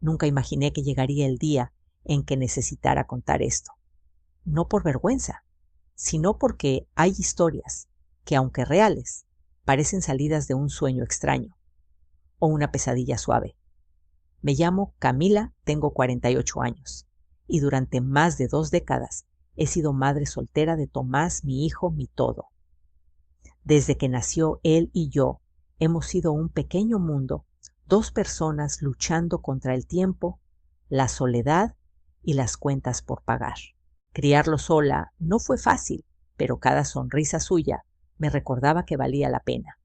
Nunca imaginé que llegaría el día en que necesitara contar esto. No por vergüenza, sino porque hay historias que, aunque reales, parecen salidas de un sueño extraño o una pesadilla suave. Me llamo Camila, tengo 48 años y durante más de 2 décadas he sido madre soltera de Tomás, mi hijo, mi todo. Desde que nació él y yo, hemos sido un pequeño mundo, 2 personas luchando contra el tiempo, la soledad y las cuentas por pagar. Criarlo sola no fue fácil, pero cada sonrisa suya me recordaba que valía la pena.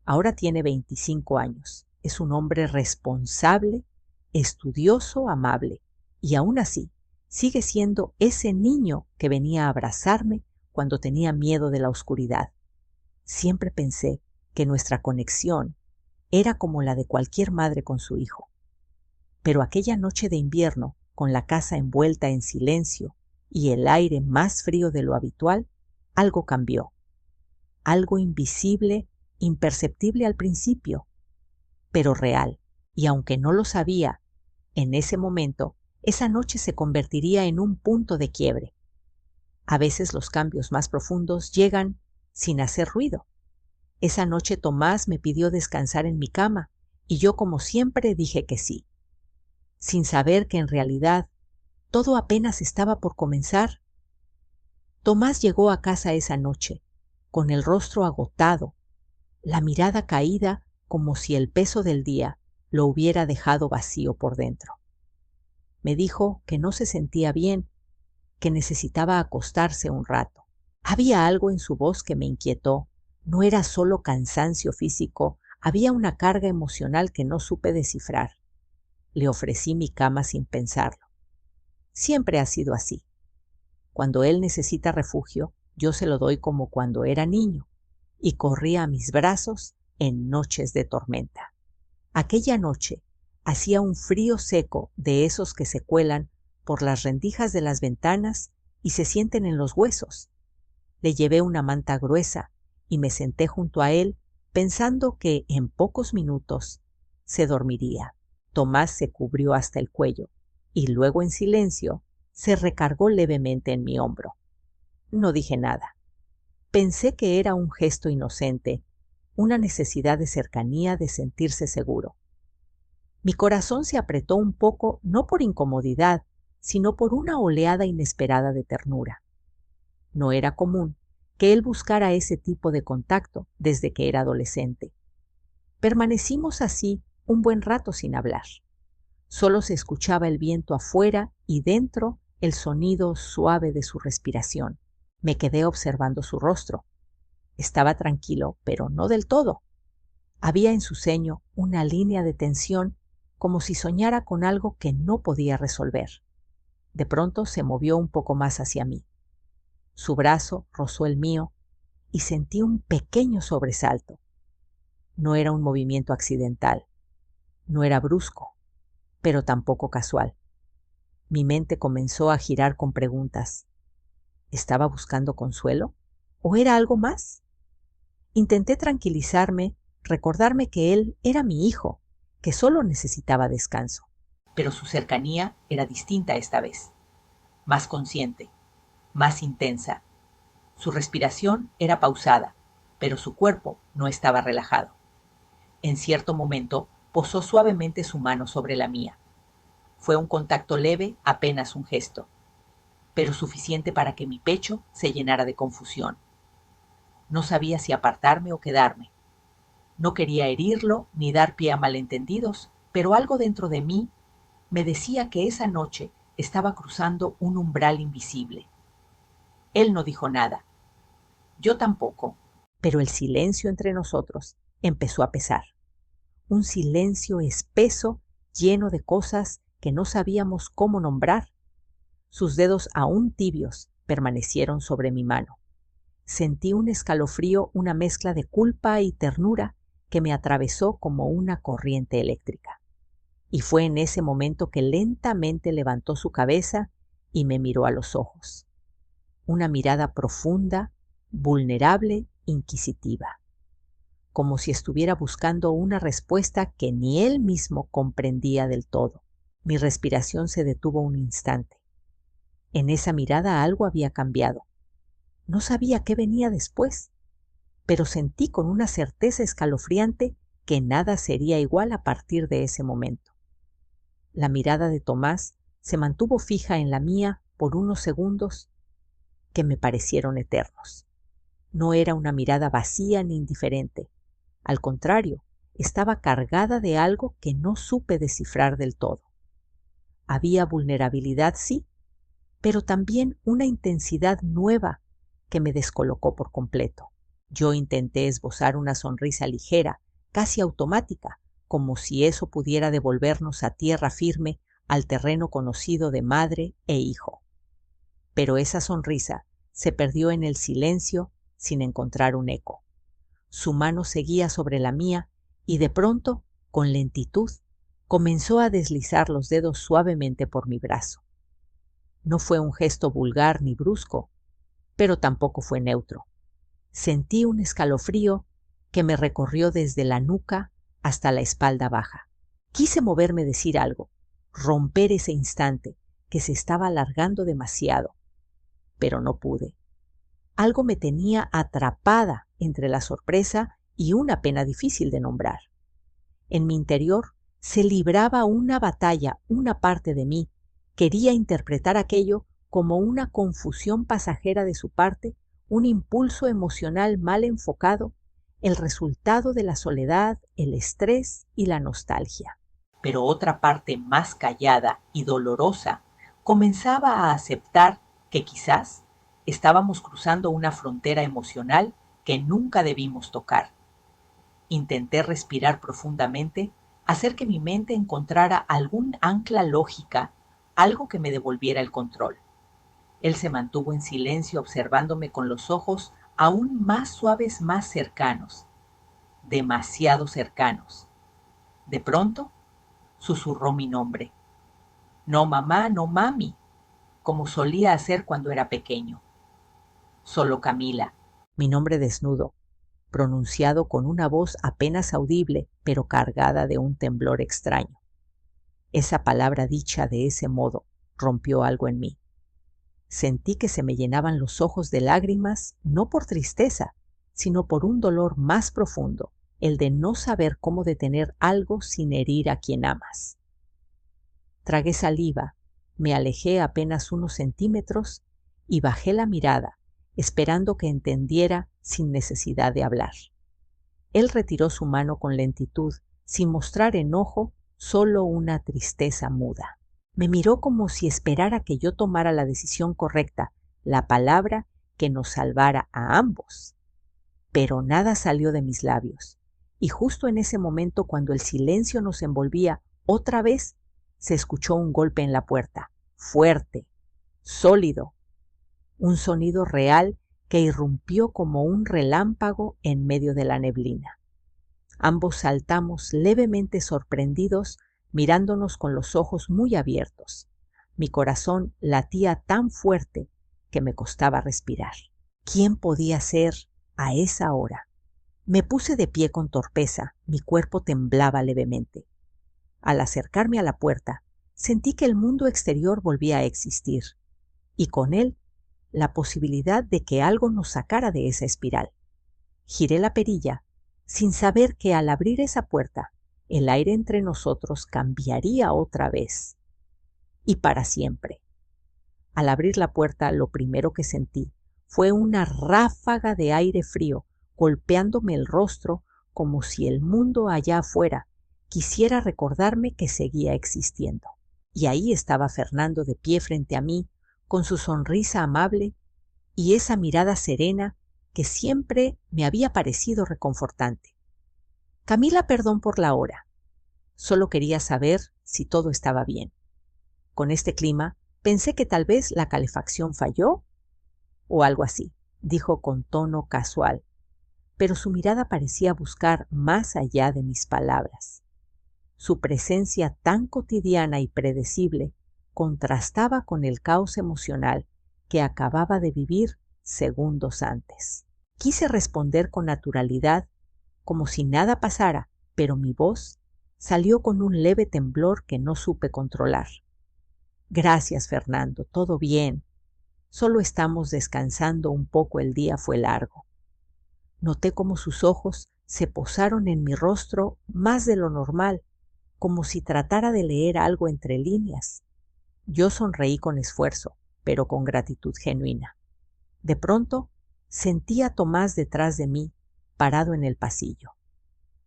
Ahora tiene 25 años, es un hombre responsable, estudioso, amable, y aún así sigue siendo ese niño que venía a abrazarme cuando tenía miedo de la oscuridad. Siempre pensé que nuestra conexión era como la de cualquier madre con su hijo. Pero aquella noche de invierno, con la casa envuelta en silencio y el aire más frío de lo habitual, algo cambió. Algo invisible, imperceptible al principio, pero real. Y aunque no lo sabía, en ese momento, esa noche se convertiría en un punto de quiebre. A veces los cambios más profundos llegan sin hacer ruido. Esa noche Tomás me pidió descansar en mi cama y yo, como siempre, dije que sí, sin saber que en realidad todo apenas estaba por comenzar. Tomás llegó a casa esa noche, con el rostro agotado, la mirada caída como si el peso del día lo hubiera dejado vacío por dentro. Me dijo que no se sentía bien, que necesitaba acostarse un rato. Había algo en su voz que me inquietó. No era solo cansancio físico, había una carga emocional que no supe descifrar. Le ofrecí mi cama sin pensarlo. Siempre ha sido así. Cuando él necesita refugio, yo se lo doy como cuando era niño, y corría a mis brazos en noches de tormenta. Aquella noche hacía un frío seco de esos que se cuelan por las rendijas de las ventanas y se sienten en los huesos. Le llevé una manta gruesa y me senté junto a él pensando que en pocos minutos se dormiría. Tomás se cubrió hasta el cuello y luego en silencio se recargó levemente en mi hombro. No dije nada. Pensé que era un gesto inocente, una necesidad de cercanía, de sentirse seguro. Mi corazón se apretó un poco, no por incomodidad, sino por una oleada inesperada de ternura. No era común que él buscara ese tipo de contacto desde que era adolescente. Permanecimos así un buen rato sin hablar. Solo se escuchaba el viento afuera y dentro el sonido suave de su respiración. Me quedé observando su rostro. Estaba tranquilo, pero no del todo. Había en su ceño una línea de tensión, como si soñara con algo que no podía resolver. De pronto se movió un poco más hacia mí. Su brazo rozó el mío y sentí un pequeño sobresalto. No era un movimiento accidental, no era brusco, pero tampoco casual. Mi mente comenzó a girar con preguntas. ¿Estaba buscando consuelo? ¿O era algo más? Intenté tranquilizarme, recordarme que él era mi hijo, que solo necesitaba descanso. Pero su cercanía era distinta esta vez, más consciente, más intensa. Su respiración era pausada, pero su cuerpo no estaba relajado. En cierto momento posó suavemente su mano sobre la mía. Fue un contacto leve, apenas un gesto, pero suficiente para que mi pecho se llenara de confusión. No sabía si apartarme o quedarme. No quería herirlo ni dar pie a malentendidos, pero algo dentro de mí me decía que esa noche estaba cruzando un umbral invisible. Él no dijo nada. Yo tampoco. Pero el silencio entre nosotros empezó a pesar. Un silencio espeso, lleno de cosas que no sabíamos cómo nombrar. Sus dedos aún tibios permanecieron sobre mi mano. Sentí un escalofrío, una mezcla de culpa y ternura que me atravesó como una corriente eléctrica. Y fue en ese momento que lentamente levantó su cabeza y me miró a los ojos. Una mirada profunda, vulnerable, inquisitiva. Como si estuviera buscando una respuesta que ni él mismo comprendía del todo. Mi respiración se detuvo un instante. En esa mirada algo había cambiado. No sabía qué venía después, pero sentí con una certeza escalofriante que nada sería igual a partir de ese momento. La mirada de Tomás se mantuvo fija en la mía por unos segundos que me parecieron eternos. No era una mirada vacía ni indiferente. Al contrario, estaba cargada de algo que no supe descifrar del todo. Había vulnerabilidad, sí, pero también una intensidad nueva que me descolocó por completo. Yo intenté esbozar una sonrisa ligera, casi automática, como si eso pudiera devolvernos a tierra firme, al terreno conocido de madre e hijo. Pero esa sonrisa se perdió en el silencio sin encontrar un eco. Su mano seguía sobre la mía y de pronto, con lentitud, comenzó a deslizar los dedos suavemente por mi brazo. No fue un gesto vulgar ni brusco, pero tampoco fue neutro. Sentí un escalofrío que me recorrió desde la nuca hasta la espalda baja. Quise moverme, decir algo, romper ese instante que se estaba alargando demasiado, pero no pude. Algo me tenía atrapada entre la sorpresa y una pena difícil de nombrar. En mi interior se libraba una batalla, una parte de mí quería interpretar aquello como una confusión pasajera de su parte, un impulso emocional mal enfocado, el resultado de la soledad, el estrés y la nostalgia. Pero otra parte más callada y dolorosa comenzaba a aceptar que quizás estábamos cruzando una frontera emocional que nunca debimos tocar. Intenté respirar profundamente, hacer que mi mente encontrara algún ancla lógica, algo que me devolviera el control. Él se mantuvo en silencio observándome con los ojos aún más suaves, más cercanos, demasiado cercanos. De pronto, susurró mi nombre. No mamá, no mami, como solía hacer cuando era pequeño. Solo Camila. Mi nombre desnudo, pronunciado con una voz apenas audible, pero cargada de un temblor extraño. Esa palabra dicha de ese modo rompió algo en mí. Sentí que se me llenaban los ojos de lágrimas, no por tristeza, sino por un dolor más profundo, el de no saber cómo detener algo sin herir a quien amas. Tragué saliva, me alejé apenas unos centímetros y bajé la mirada, esperando que entendiera sin necesidad de hablar. Él retiró su mano con lentitud, sin mostrar enojo, solo una tristeza muda. Me miró como si esperara que yo tomara la decisión correcta, la palabra que nos salvara a ambos. Pero nada salió de mis labios, y justo en ese momento, cuando el silencio nos envolvía otra vez, se escuchó un golpe en la puerta, fuerte, sólido, un sonido real que irrumpió como un relámpago en medio de la neblina. Ambos saltamos levemente sorprendidos, mirándonos con los ojos muy abiertos. Mi corazón latía tan fuerte que me costaba respirar. ¿Quién podía ser a esa hora? Me puse de pie con torpeza, mi cuerpo temblaba levemente. Al acercarme a la puerta, sentí que el mundo exterior volvía a existir, y con él la posibilidad de que algo nos sacara de esa espiral. Giré la perilla, sin saber que al abrir esa puerta, el aire entre nosotros cambiaría otra vez, y para siempre. Al abrir la puerta, lo primero que sentí fue una ráfaga de aire frío golpeándome el rostro, como si el mundo allá afuera quisiera recordarme que seguía existiendo. Y ahí estaba Fernando de pie frente a mí, con su sonrisa amable y esa mirada serena que siempre me había parecido reconfortante. Camila, perdón por la hora. Solo quería saber si todo estaba bien. Con este clima, pensé que tal vez la calefacción falló o algo así, dijo con tono casual, pero su mirada parecía buscar más allá de mis palabras. Su presencia tan cotidiana y predecible contrastaba con el caos emocional que acababa de vivir segundos antes. Quise responder con naturalidad, como si nada pasara, pero mi voz salió con un leve temblor que no supe controlar. Gracias, Fernando, todo bien. Solo estamos descansando un poco, el día fue largo. Noté cómo sus ojos se posaron en mi rostro más de lo normal, como si tratara de leer algo entre líneas. Yo sonreí con esfuerzo, pero con gratitud genuina. De pronto, sentí a Tomás detrás de mí, parado en el pasillo.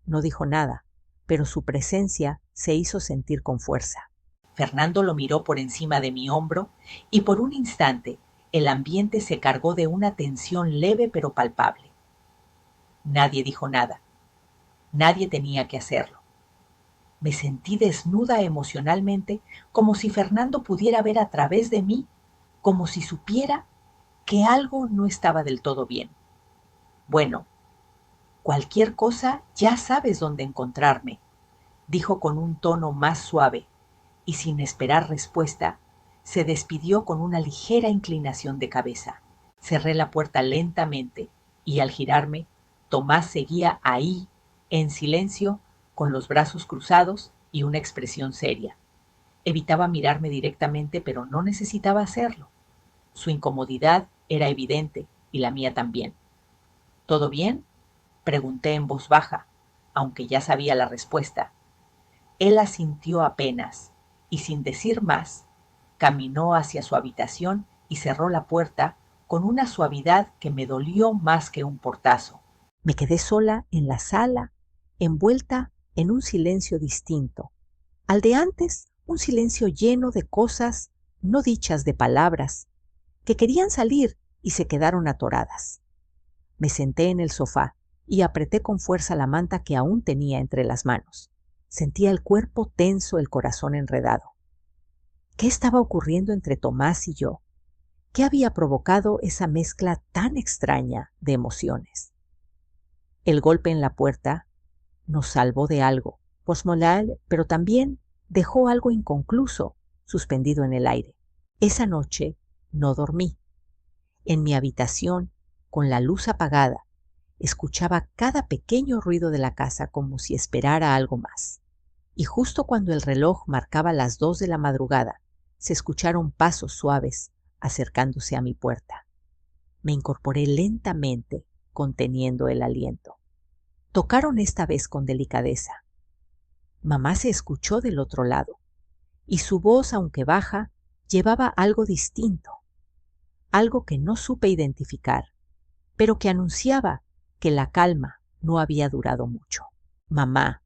No dijo nada, pero su presencia se hizo sentir con fuerza. Fernando lo miró por encima de mi hombro y por un instante el ambiente se cargó de una tensión leve pero palpable. Nadie dijo nada. Nadie tenía que hacerlo. Me sentí desnuda emocionalmente, como si Fernando pudiera ver a través de mí, como si supiera que algo no estaba del todo bien. Bueno, cualquier cosa ya sabes dónde encontrarme, dijo con un tono más suave, y sin esperar respuesta, se despidió con una ligera inclinación de cabeza. Cerré la puerta lentamente y al girarme, Tomás seguía ahí, en silencio, con los brazos cruzados y una expresión seria. Evitaba mirarme directamente, pero no necesitaba hacerlo. Su incomodidad era evidente y la mía también. ¿Todo bien?, pregunté en voz baja, aunque ya sabía la respuesta. Él asintió apenas y sin decir más, caminó hacia su habitación y cerró la puerta con una suavidad que me dolió más que un portazo. Me quedé sola en la sala, envuelta en un silencio distinto. Al de antes, un silencio lleno de cosas no dichas, de palabras, que querían salir y se quedaron atoradas. Me senté en el sofá y apreté con fuerza la manta que aún tenía entre las manos. Sentía el cuerpo tenso, el corazón enredado. ¿Qué estaba ocurriendo entre Tomás y yo? ¿Qué había provocado esa mezcla tan extraña de emociones? El golpe en la puerta nos salvó de algo, pero también dejó algo inconcluso, suspendido en el aire. Esa noche no dormí. En mi habitación, con la luz apagada, escuchaba cada pequeño ruido de la casa como si esperara algo más. Y justo cuando el reloj marcaba las 2 de la madrugada, se escucharon pasos suaves acercándose a mi puerta. Me incorporé lentamente, conteniendo el aliento. Tocaron esta vez con delicadeza. Mamá se escuchó del otro lado, y su voz, aunque baja, llevaba algo distinto, algo que no supe identificar, pero que anunciaba que la calma no había durado mucho. Mamá.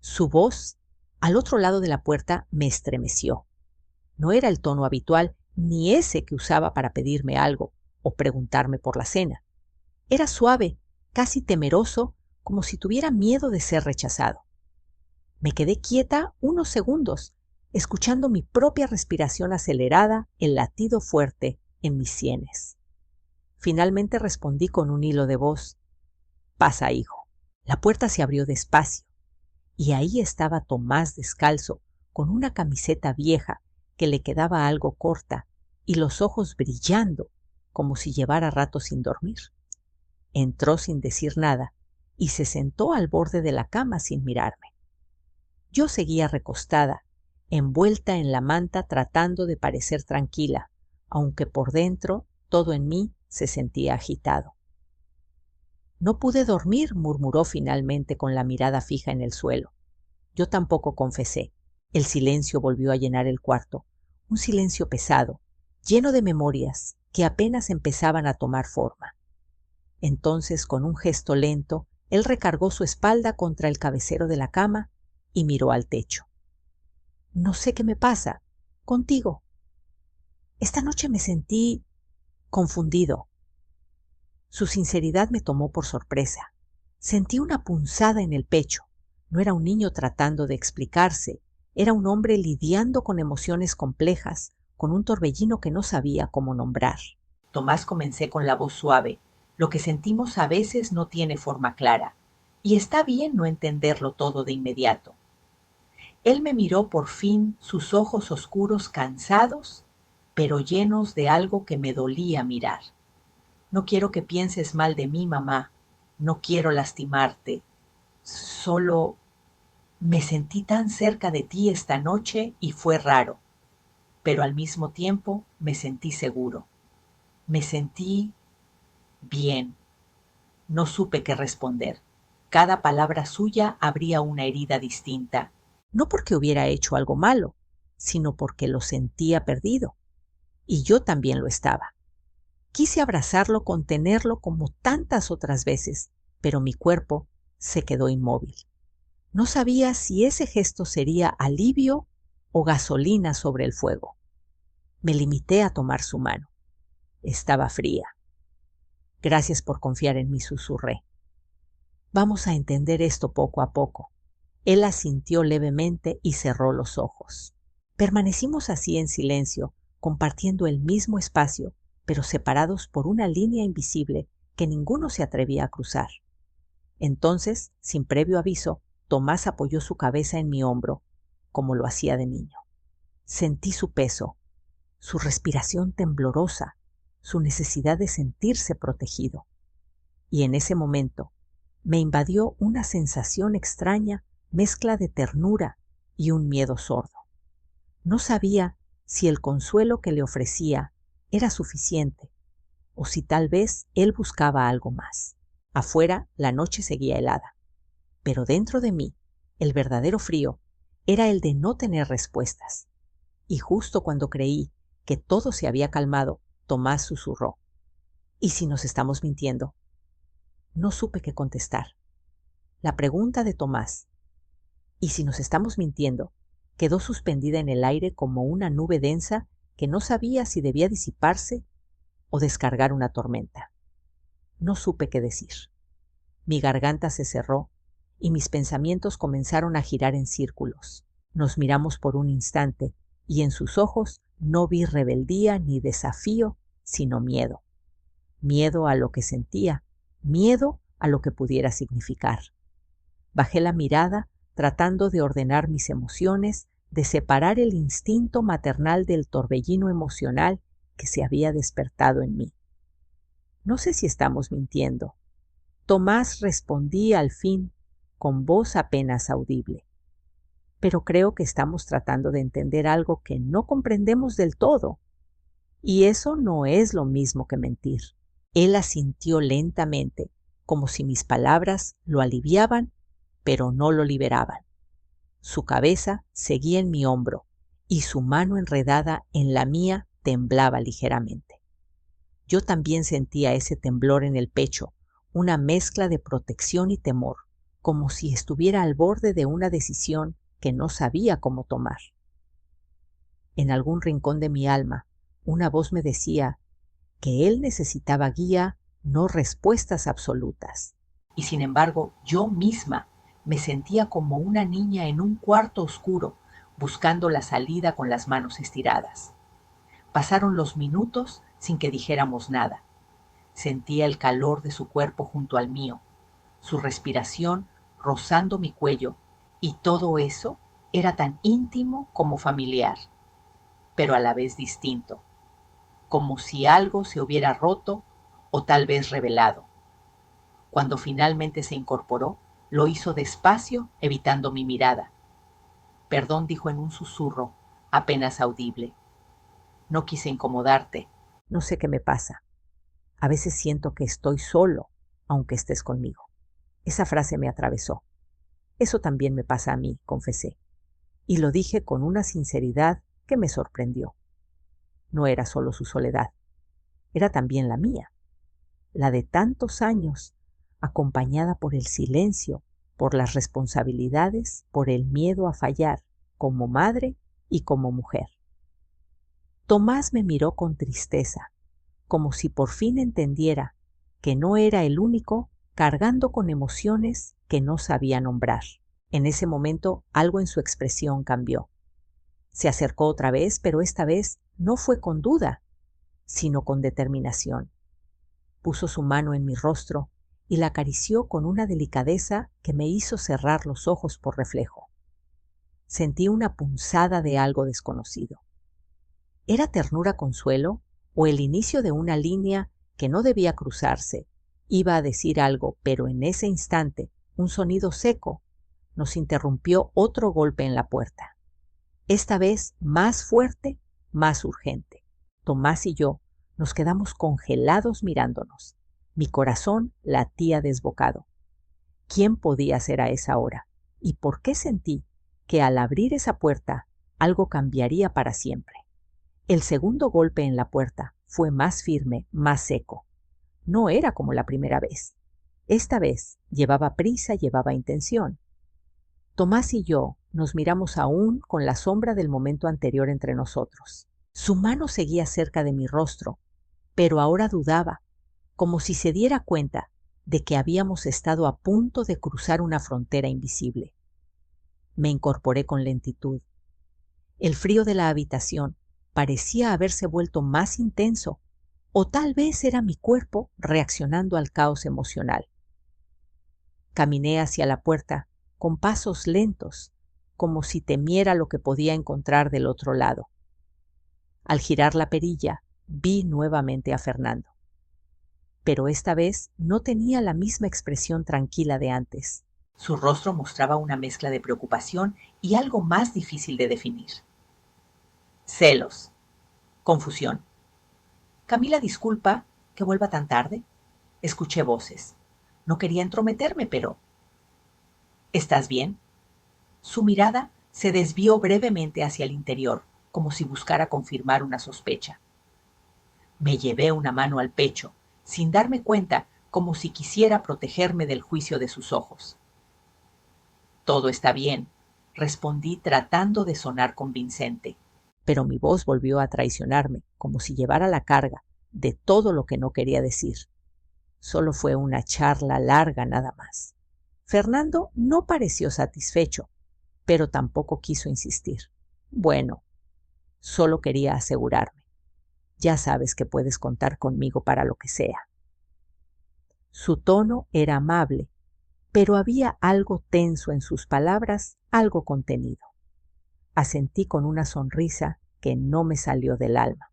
Su voz, al otro lado de la puerta, me estremeció. No era el tono habitual, ni ese que usaba para pedirme algo o preguntarme por la cena. Era suave, casi temeroso, como si tuviera miedo de ser rechazado. Me quedé quieta unos segundos, escuchando mi propia respiración acelerada, el latido fuerte en mis sienes. Finalmente respondí con un hilo de voz. «Pasa, hijo». La puerta se abrió despacio, y ahí estaba Tomás descalzo, con una camiseta vieja que le quedaba algo corta y los ojos brillando, como si llevara rato sin dormir. Entró sin decir nada y se sentó al borde de la cama sin mirarme. Yo seguía recostada, envuelta en la manta, tratando de parecer tranquila, aunque por dentro todo en mí se sentía agitado. «No pude dormir», murmuró finalmente con la mirada fija en el suelo. Yo tampoco, confesé. El silencio volvió a llenar el cuarto, un silencio pesado, lleno de memorias que apenas empezaban a tomar forma. Entonces, con un gesto lento, él recargó su espalda contra el cabecero de la cama y miró al techo. «No sé qué me pasa. Contigo. Esta noche me sentí confundido». Su sinceridad me tomó por sorpresa. Sentí una punzada en el pecho. No era un niño tratando de explicarse, era un hombre lidiando con emociones complejas, con un torbellino que no sabía cómo nombrar. Tomás, comencé con la voz suave. Lo que sentimos a veces no tiene forma clara, y está bien no entenderlo todo de inmediato. Él me miró por fin, sus ojos oscuros, cansados, pero llenos de algo que me dolía mirar. «No quiero que pienses mal de mí, mamá. No quiero lastimarte. Solo Me sentí tan cerca de ti esta noche y fue raro, pero al mismo tiempo me sentí seguro. Me sentí bien. No supe qué responder. Cada palabra suya abría una herida distinta, no porque hubiera hecho algo malo, sino porque lo sentía perdido. Y yo también lo estaba. Quise abrazarlo, contenerlo como tantas otras veces, pero mi cuerpo se quedó inmóvil. No sabía si ese gesto sería alivio o gasolina sobre el fuego. Me limité a tomar su mano. Estaba fría. Gracias por confiar en mí, susurré. Vamos a entender esto poco a poco. Él asintió levemente y cerró los ojos. Permanecimos así en silencio, compartiendo el mismo espacio, pero separados por una línea invisible que ninguno se atrevía a cruzar. Entonces, sin previo aviso, Tomás apoyó su cabeza en mi hombro, como lo hacía de niño. Sentí su peso, su respiración temblorosa, su necesidad de sentirse protegido. Y en ese momento me invadió una sensación extraña, mezcla de ternura y un miedo sordo. No sabía si el consuelo que le ofrecía era suficiente o si tal vez él buscaba algo más. Afuera la noche seguía helada, pero dentro de mí el verdadero frío era el de no tener respuestas. Y justo cuando creí que todo se había calmado, Tomás susurró: ¿y si nos estamos mintiendo? No supe qué contestar. La pregunta de Tomás, ¿y si nos estamos mintiendo?, quedó suspendida en el aire como una nube densa que no sabía si debía disiparse o descargar una tormenta. No supe qué decir. Mi garganta se cerró y mis pensamientos comenzaron a girar en círculos. Nos miramos por un instante y en sus ojos no vi rebeldía ni desafío, sino miedo. Miedo a lo que sentía, miedo a lo que pudiera significar. Bajé la mirada tratando de ordenar mis emociones, de separar el instinto maternal del torbellino emocional que se había despertado en mí. No sé si estamos mintiendo. Tomás respondía al fin con voz apenas audible. Pero creo que estamos tratando de entender algo que no comprendemos del todo. Y eso no es lo mismo que mentir. Él asintió lentamente, como si mis palabras lo aliviaban, pero no lo liberaban. Su cabeza seguía en mi hombro y su mano enredada en la mía temblaba ligeramente. Yo también sentía ese temblor en el pecho, una mezcla de protección y temor, como si estuviera al borde de una decisión que no sabía cómo tomar. En algún rincón de mi alma, una voz me decía que él necesitaba guía, no respuestas absolutas. Y sin embargo, yo misma me sentía como una niña en un cuarto oscuro, buscando la salida con las manos estiradas. Pasaron los minutos sin que dijéramos nada. Sentía el calor de su cuerpo junto al mío, su respiración rozando mi cuello, y todo eso era tan íntimo como familiar, pero a la vez distinto, como si algo se hubiera roto o tal vez revelado. Cuando finalmente se incorporó, lo hizo despacio, evitando mi mirada. Perdón, dijo en un susurro apenas audible. No quise incomodarte. No sé qué me pasa. A veces siento que estoy solo, aunque estés conmigo. Esa frase me atravesó. Eso también me pasa a mí, confesé. Y lo dije con una sinceridad que me sorprendió. No era solo su soledad, era también la mía, la de tantos años, acompañada por el silencio, por las responsabilidades, por el miedo a fallar, como madre y como mujer. Tomás me miró con tristeza, como si por fin entendiera que no era el único cargando con emociones que no sabía nombrar. En ese momento algo en su expresión cambió. Se acercó otra vez, pero esta vez no fue con duda, sino con determinación. Puso su mano en mi rostro y la acarició con una delicadeza que me hizo cerrar los ojos por reflejo. Sentí una punzada de algo desconocido. ¿Era ternura consuelo o el inicio de una línea que no debía cruzarse? Iba a decir algo, pero en ese instante un sonido seco nos interrumpió otro golpe en la puerta. Esta vez más fuerte, más urgente. Tomás y yo nos quedamos congelados mirándonos. Mi corazón latía desbocado. ¿Quién podía ser a esa hora? ¿Y por qué sentí que al abrir esa puerta algo cambiaría para siempre? El segundo golpe en la puerta fue más firme, más seco. No era como la primera vez. Esta vez llevaba prisa, llevaba intención. Tomás y yo nos miramos aún con la sombra del momento anterior entre nosotros. Su mano seguía cerca de mi rostro, pero ahora dudaba, como si se diera cuenta de que habíamos estado a punto de cruzar una frontera invisible. Me incorporé con lentitud. El frío de la habitación parecía haberse vuelto más intenso, o tal vez era mi cuerpo reaccionando al caos emocional. Caminé hacia la puerta con pasos lentos, como si temiera lo que podía encontrar del otro lado. Al girar la perilla, vi nuevamente a Fernando. Pero esta vez no tenía la misma expresión tranquila de antes. Su rostro mostraba una mezcla de preocupación y algo más difícil de definir. Celos. Confusión. Camila, disculpa que vuelva tan tarde. Escuché voces. No quería entrometerme, pero... ¿Estás bien? Su mirada se desvió brevemente hacia el interior, como si buscara confirmar una sospecha. Me llevé una mano al pecho, sin darme cuenta, como si quisiera protegerme del juicio de sus ojos. Todo está bien, respondí tratando de sonar convincente. Pero mi voz volvió a traicionarme, como si llevara la carga de todo lo que no quería decir. Solo fue una charla larga nada más. Fernando no pareció satisfecho, pero tampoco quiso insistir. Bueno, solo quería asegurarme. Ya sabes que puedes contar conmigo para lo que sea. Su tono era amable, pero había algo tenso en sus palabras, algo contenido. Asentí con una sonrisa que no me salió del alma.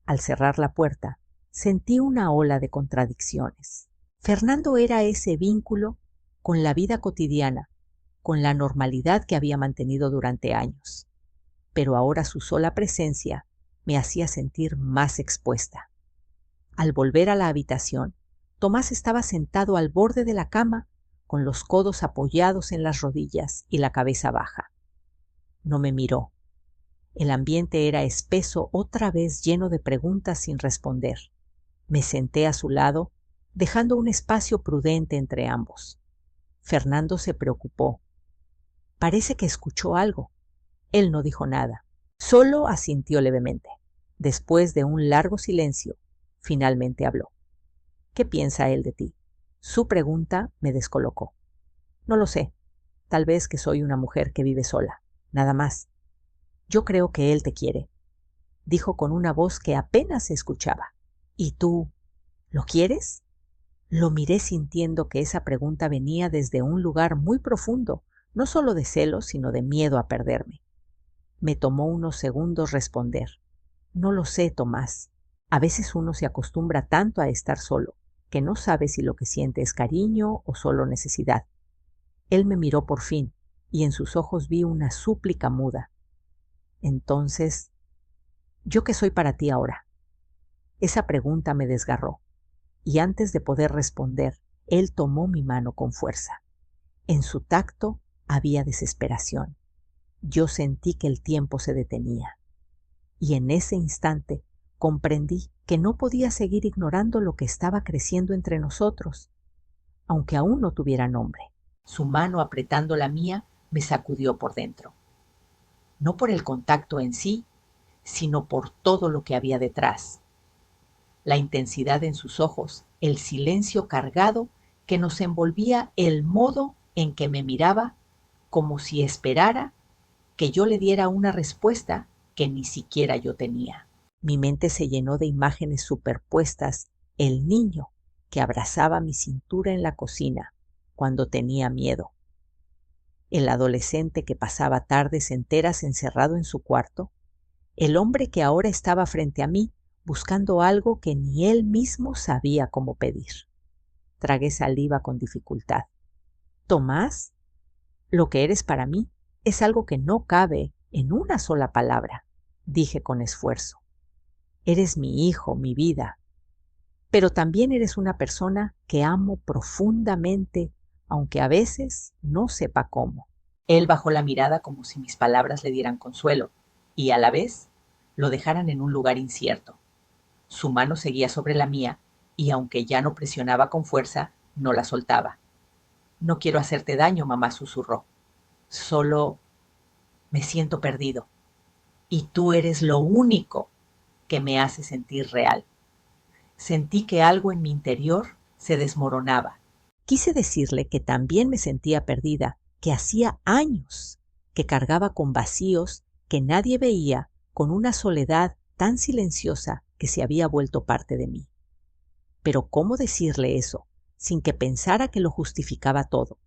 Al cerrar la puerta, sentí una ola de contradicciones. Fernando era ese vínculo con la vida cotidiana, con la normalidad que había mantenido durante años. Pero ahora su sola presencia me hacía sentir más expuesta. Al volver a la habitación, Tomás estaba sentado al borde de la cama, con los codos apoyados en las rodillas y la cabeza baja. No me miró. El ambiente era espeso, otra vez lleno de preguntas sin responder. Me senté a su lado, dejando un espacio prudente entre ambos. Fernando se preocupó. Parece que escuchó algo. Él no dijo nada, solo asintió levemente. Después de un largo silencio, finalmente habló. ¿Qué piensa él de ti? Su pregunta me descolocó. No lo sé. Tal vez que soy una mujer que vive sola. Nada más. Yo creo que él te quiere, dijo con una voz que apenas se escuchaba. ¿Y tú, lo quieres? Lo miré sintiendo que esa pregunta venía desde un lugar muy profundo, no solo de celos, sino de miedo a perderme. Me tomó unos segundos responder. No lo sé, Tomás. A veces uno se acostumbra tanto a estar solo, que no sabe si lo que siente es cariño o solo necesidad. Él me miró por fin, y en sus ojos vi una súplica muda. Entonces, ¿yo qué soy para ti ahora? Esa pregunta me desgarró, y antes de poder responder, él tomó mi mano con fuerza. En su tacto había desesperación. Yo sentí que el tiempo se detenía, y en ese instante comprendí que no podía seguir ignorando lo que estaba creciendo entre nosotros, aunque aún no tuviera nombre. Su mano apretando la mía me sacudió por dentro. No por el contacto en sí, sino por todo lo que había detrás. La intensidad en sus ojos, el silencio cargado que nos envolvía, el modo en que me miraba, como si esperara que yo le diera una respuesta que ni siquiera yo tenía. Mi mente se llenó de imágenes superpuestas, el niño que abrazaba mi cintura en la cocina cuando tenía miedo, el adolescente que pasaba tardes enteras encerrado en su cuarto, el hombre que ahora estaba frente a mí buscando algo que ni él mismo sabía cómo pedir. Tragué saliva con dificultad. ¿Tomás? Lo que eres para mí es algo que no cabe en una sola palabra, dije con esfuerzo. Eres mi hijo, mi vida, pero también eres una persona que amo profundamente, aunque a veces no sepa cómo. Él bajó la mirada como si mis palabras le dieran consuelo y a la vez lo dejaran en un lugar incierto. Su mano seguía sobre la mía y aunque ya no presionaba con fuerza, no la soltaba. No quiero hacerte daño, mamá susurró. Solo me siento perdido. Y tú eres lo único que me hace sentir real. Sentí que algo en mi interior se desmoronaba. Quise decirle que también me sentía perdida, que hacía años que cargaba con vacíos que nadie veía, con una soledad tan silenciosa que se había vuelto parte de mí. Pero ¿cómo decirle eso sin que pensara que lo justificaba todo?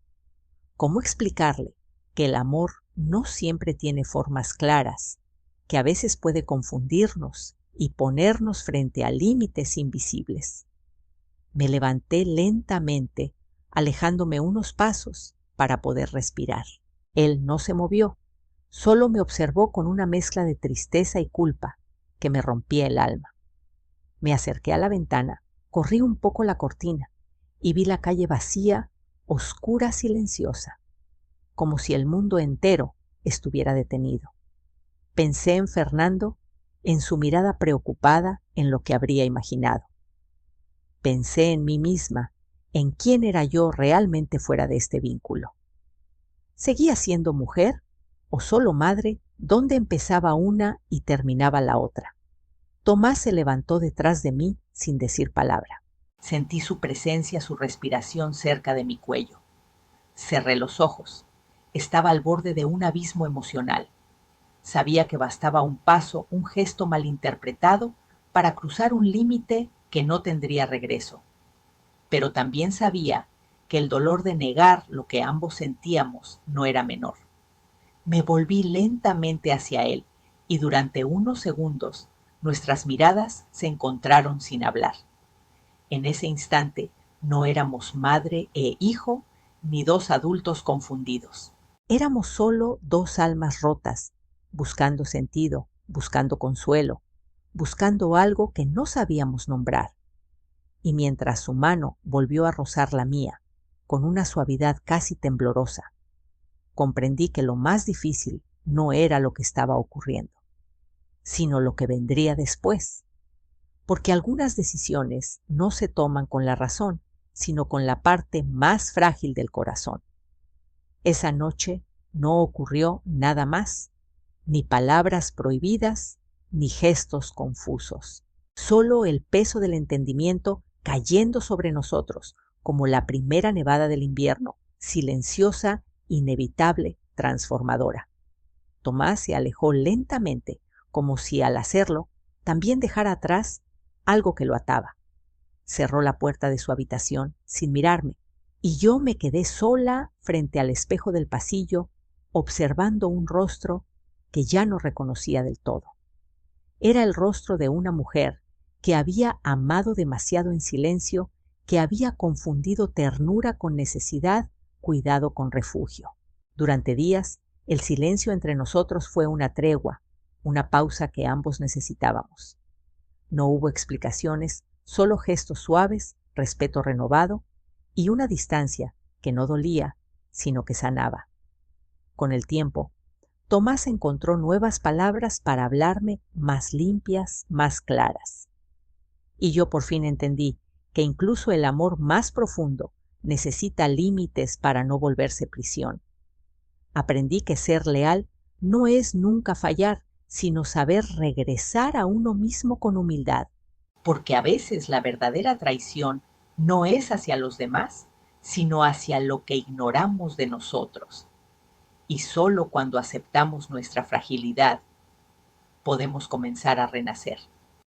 ¿Cómo explicarle que el amor no siempre tiene formas claras, que a veces puede confundirnos y ponernos frente a límites invisibles? Me levanté lentamente, alejándome unos pasos para poder respirar. Él no se movió, solo me observó con una mezcla de tristeza y culpa que me rompía el alma. Me acerqué a la ventana, corrí un poco la cortina y vi la calle vacía, oscura, silenciosa, como si el mundo entero estuviera detenido. Pensé en Fernando, en su mirada preocupada, en lo que habría imaginado. Pensé en mí misma, en quién era yo realmente fuera de este vínculo. ¿Seguía siendo mujer o solo madre? ¿Dónde empezaba una y terminaba la otra? Tomás se levantó detrás de mí sin decir palabra. Sentí su presencia, su respiración cerca de mi cuello. Cerré los ojos. Estaba al borde de un abismo emocional. Sabía que bastaba un paso, un gesto malinterpretado para cruzar un límite que no tendría regreso. Pero también sabía que el dolor de negar lo que ambos sentíamos no era menor. Me volví lentamente hacia él y durante unos segundos nuestras miradas se encontraron sin hablar. En ese instante no éramos madre e hijo ni dos adultos confundidos. Éramos solo dos almas rotas, buscando sentido, buscando consuelo, buscando algo que no sabíamos nombrar. Y mientras su mano volvió a rozar la mía, con una suavidad casi temblorosa, comprendí que lo más difícil no era lo que estaba ocurriendo, sino lo que vendría después, porque algunas decisiones no se toman con la razón, sino con la parte más frágil del corazón. Esa noche no ocurrió nada más, ni palabras prohibidas, ni gestos confusos. Solo el peso del entendimiento cayendo sobre nosotros, como la primera nevada del invierno, silenciosa, inevitable, transformadora. Tomás se alejó lentamente, como si al hacerlo también dejara atrás algo que lo ataba. Cerró la puerta de su habitación sin mirarme, y yo me quedé sola frente al espejo del pasillo, observando un rostro que ya no reconocía del todo. Era el rostro de una mujer que había amado demasiado en silencio, que había confundido ternura con necesidad, cuidado con refugio. Durante días, el silencio entre nosotros fue una tregua, una pausa que ambos necesitábamos. No hubo explicaciones, solo gestos suaves, respeto renovado y una distancia que no dolía, sino que sanaba. Con el tiempo, Tomás encontró nuevas palabras para hablarme más limpias, más claras. Y yo por fin entendí que incluso el amor más profundo necesita límites para no volverse prisión. Aprendí que ser leal no es nunca fallar, sino saber regresar a uno mismo con humildad. Porque a veces la verdadera traición no es hacia los demás, sino hacia lo que ignoramos de nosotros. Y solo cuando aceptamos nuestra fragilidad podemos comenzar a renacer.